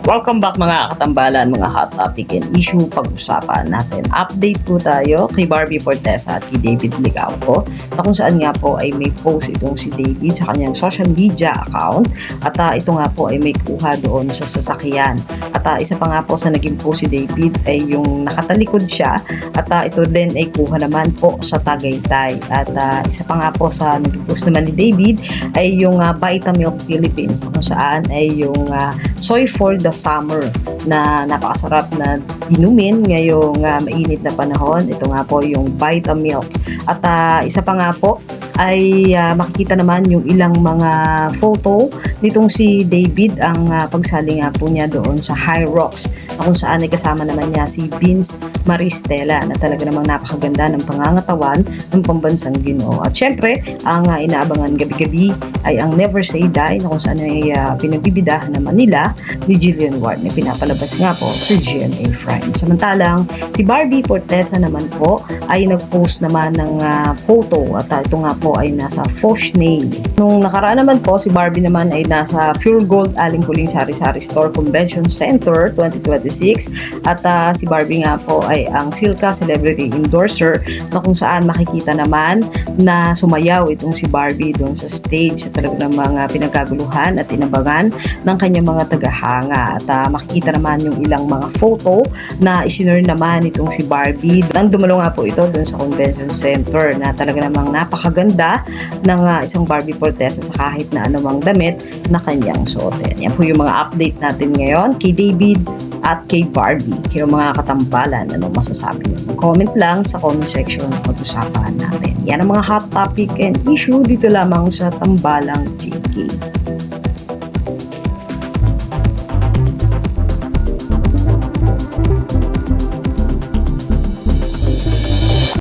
Welcome back mga katambalan, mga hot topic and issue pag-usapan natin. Update po tayo kay Barbie Fortesa at kay David Licauco na kung saan nga po ay may post itong si David sa kanyang social media account at ito nga po ay may kuha doon sa sasakyan. At isa pa nga po sa naging post si David ay yung nakatalikod siya at ito din ay kuha naman po sa Tagaytay. At isa pa nga po sa naging post naman ni David ay yung Vitamilk Philippines kung saan ay yung soy for the summer na napakasarap na inumin ngayong mainit na panahon. Ito nga po yung Vitamilk. At isa pa nga po ay makikita naman yung ilang mga photo nitong si David ang pagsali nga po niya doon sa High Rocks na kung saan ay kasama naman niya si Vince Maristela na talaga namang napakaganda ng pangangatawan ng pambansang Ginoo. At syempre, ang inaabangan gabi-gabi ay ang Never Say Die na kung saan ay pinagbibidahan naman nila ni Jillian Ward na pinapalabas nga po sa GMA Prime. Samantalang si Barbie Fortesa naman po ay nag-post naman ng photo at ito nga po ay nasa Foshnay. Nung nakaraan naman po, si Barbie naman ay nasa Pure Gold Aling Sari-Sari Store Convention Center 2026 at si Barbie nga po ay ang Silka Celebrity Endorser na kung saan makikita naman na sumayaw itong si Barbie doon sa stage sa talagang mga pinagkaguluhan at inabangan ng kanyang mga tagahanga at makikita naman yung ilang mga photo na isinur naman itong si Barbie nang dumalo nga po ito doon sa Convention Center na talaga namang napakaganda ng isang Barbie Fortesa sa kahit na anumang damit na kanyang suotin. Yan po yung mga update natin ngayon kay David at kay Barbie. Kayo mga katambalan, ano masasabi nyo? Comment lang sa comment section pag-usapan natin. Yan ang mga hot topic and issue dito lamang sa Tambalang JK.